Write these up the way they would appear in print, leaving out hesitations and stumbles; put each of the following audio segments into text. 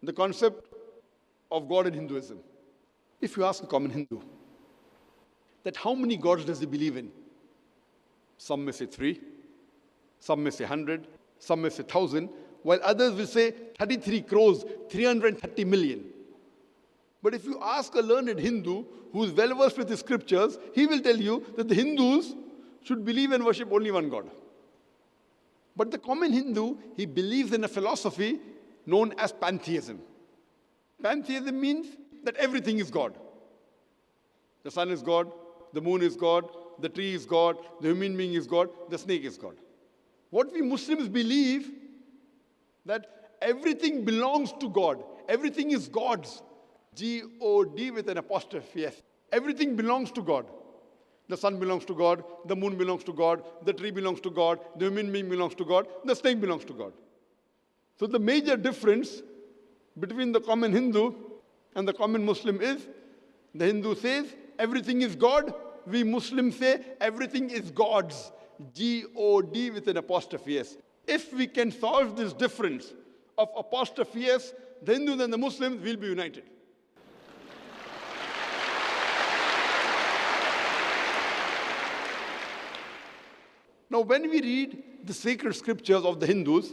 the concept of God in Hinduism. If you ask a common Hindu that how many gods does he believe in? Some may say 3, some may say 100, some may say 1,000, while others will say 33 crores, 330 million. But if you ask a learned Hindu who is well versed with the scriptures, he will tell you that the Hindus should believe and worship only one God. But the common Hindu, he believes in a philosophy known as pantheism. Pantheism means that everything is God. The sun is God, the moon is God, the tree is God, the human being is God, the snake is God. What we Muslims believe, that everything belongs to God. Everything is God's. G-O-D with an apostrophe, S. Everything belongs to God. The sun belongs to God, the moon belongs to God, the tree belongs to God, the human being belongs to God, the snake belongs to God. So the major difference between the common Hindu and the common Muslim is, the Hindu says, everything is God. We Muslims say, everything is God's. G-O-D with an apostrophe S. If we can solve this difference of apostrophe S, the Hindus and the Muslims will be united. Now, when we read the sacred scriptures of the Hindus,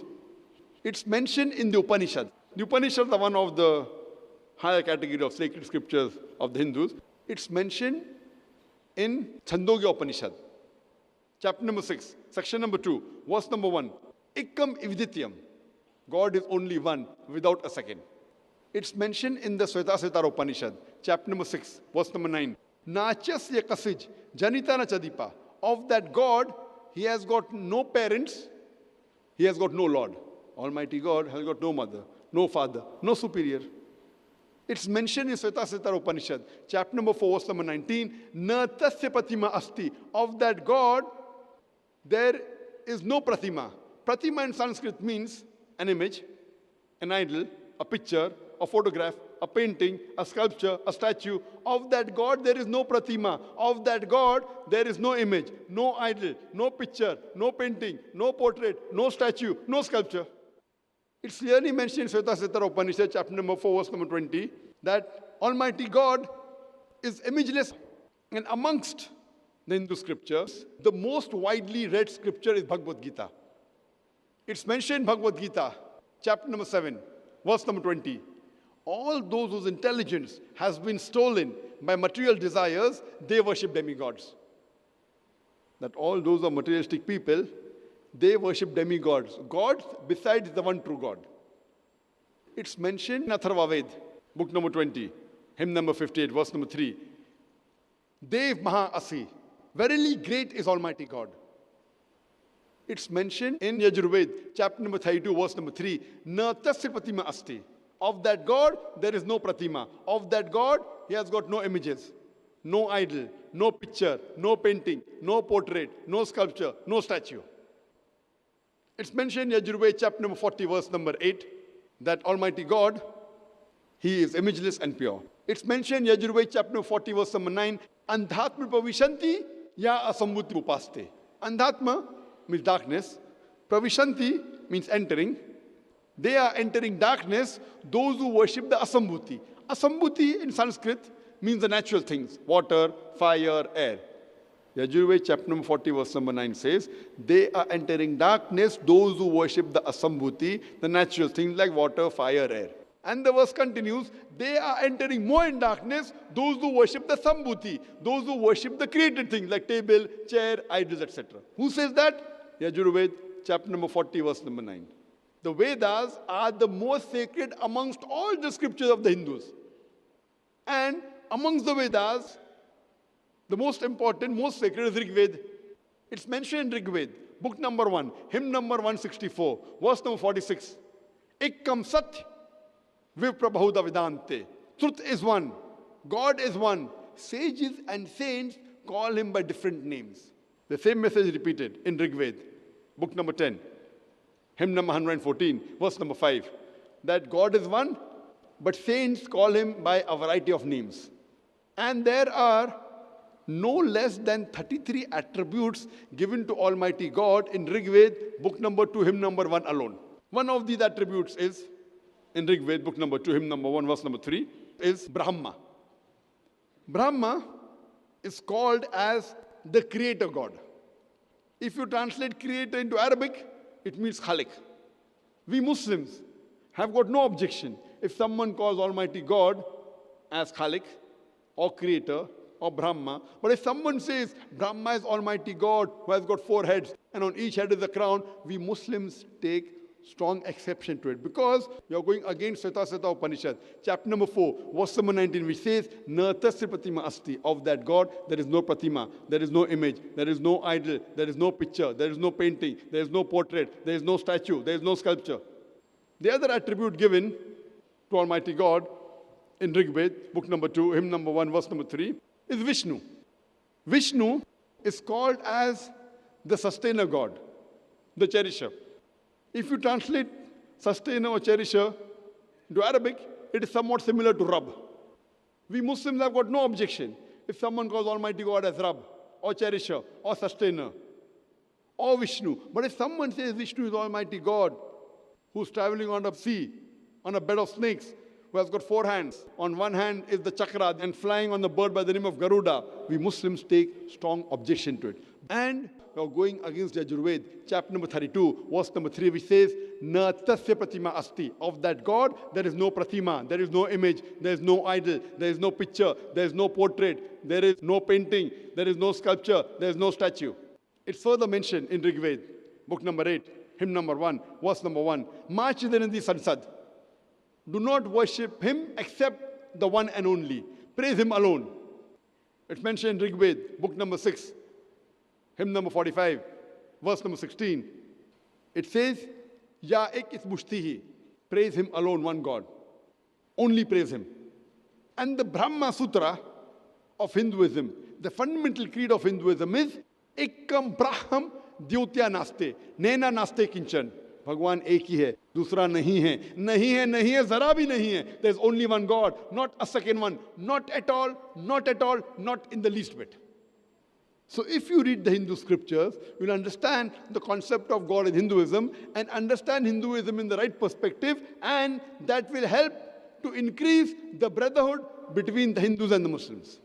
it's mentioned in the Upanishads. The Upanishads are one of the higher category of sacred scriptures of the Hindus. It's mentioned in Chandogya Upanishad, chapter number 6, section number 2, verse number 1. Ikkam ividityam. God is only one, without a second. It's mentioned in the Svetasvatara Upanishad, chapter number 6, verse number 9. Nachasya kasij janitana chadipa. Of that God, he has got no parents, he has got no Lord. Almighty God has got no mother, no father, no superior. It's mentioned in Svetasvatara Upanishad, chapter number 4, verse number 19. Na tasya pratima asti. Of that God, there is no pratima. Pratima in Sanskrit means an image, an idol, a picture, a photograph, a painting, a sculpture, a statue. Of that God, there is no pratima. Of that God, there is no image, no idol, no picture, no painting, no portrait, no statue, no sculpture. It's clearly mentioned in Svetasvatara Upanishad, chapter number 4, verse number 20, that Almighty God is imageless. And amongst the Hindu scriptures, the most widely read scripture is Bhagavad Gita. It's mentioned in Bhagavad Gita, chapter number 7, verse number 20. All those whose intelligence has been stolen by material desires, they worship demigods. That all those are materialistic people, they worship demigods, gods besides the one true God. It's mentioned in Atharva Ved, book number 20, hymn number 58, verse number 3. Dev Maha Asi, verily great is Almighty God. It's mentioned in Yajurved, chapter number 32, verse number 3. Na tasya pratima asti. Of that God, there is no pratima. Of that God, he has got no images, no idol, no picture, no painting, no portrait, no sculpture, no statue. It's mentioned in Yajurved, chapter number 40, verse number 8, that Almighty God, he is imageless and pure. It's mentioned in Yajurved, chapter number 40, verse number 9, Andhatma Pravishanti ya asambhuti upaste. Andhatma means darkness. Pravishanti means entering. They are entering darkness, those who worship the asambhuti. Asambhuti in Sanskrit means the natural things, water, fire, air. Yajurved chapter number 40, verse number 9 says, they are entering darkness, those who worship the asambhuti, the natural things like water, fire, air. And the verse continues, they are entering more in darkness, those who worship the sambhuti, those who worship the created things like table, chair, idols, etc. Who says that? Yajurved chapter number 40, verse number 9. The Vedas are the most sacred amongst all the scriptures of the Hindus. And amongst the Vedas, the most important, most sacred is Rig Veda. It's mentioned in Rig Veda, book number 1, hymn number 164, verse number 46. Ekkam Sat Vipra Bahuda Vedante. Truth is one. God is one. Sages and saints call him by different names. The same message repeated in Rig Veda, book number 10. Hymn number 114, verse number 5, that God is one, but saints call him by a variety of names. And there are no less than 33 attributes given to Almighty God in Rig Veda, book number 2, hymn number 1 alone. One of these attributes is in Rig Veda, book number 2, hymn number 1, verse number 3, is Brahma. Brahma is called as the creator God. If you translate creator into Arabic, it means Khalik. We Muslims have got no objection if someone calls Almighty God as Khalik or creator or Brahma. But if someone says Brahma is Almighty God who has got 4 heads and on each head is a crown, we Muslims take strong exception to it, because we are going against Sveta Upanishad, chapter number 4, verse number 19, which says, Na tasya pratima asti. Of that God, there is no pratima, there is no image, there is no idol, there is no picture, there is no painting, there is no portrait, there is no statue, there is no sculpture. The other attribute given to Almighty God in Rig Veda, book number 2, hymn number 1, verse number 3, is Vishnu. Vishnu is called as the sustainer God, the cherisher. If you translate sustainer or cherisher into Arabic, it is somewhat similar to Rabb. We Muslims have got no objection if someone calls Almighty God as Rabb, or cherisher, or sustainer, or Vishnu. But if someone says Vishnu is Almighty God, who's traveling on a sea, on a bed of snakes, who has got 4 hands. On one hand is the chakra, and flying on the bird by the name of Garuda, we Muslims take strong objection to it. And we are going against Yajurved, chapter number 32, verse number 3, which says, Na tasya pratima asti. Of that God, there is no pratima, there is no image, there is no idol, there is no picture, there is no portrait, there is no painting, there is no sculpture, there is no statue. It's further mentioned in Rig Veda, book number 8, hymn number 1, verse number 1. Ma chidanandi sansad. Do not worship him except the one and only. Praise him alone. It's mentioned in Rig Veda, book number 6, hymn number 45, verse number 16. It says, Ya ek is mushtihi. Praise him alone, one God. Only praise him. And the Brahma Sutra of Hinduism, the fundamental creed of Hinduism is, Ekam Braham Dyutya Naste. Nena Naste Kinchan. भगवान एक ही है, दूसरा नहीं है, नहीं है, नहीं है, जरा भी नहीं है. There is only one God, not a second one, not at all, not at all, not in the least bit. So if you read the Hindu scriptures, you'll understand the concept of God in Hinduism and understand Hinduism in the right perspective, and that will help to increase the brotherhood between the Hindus and the Muslims.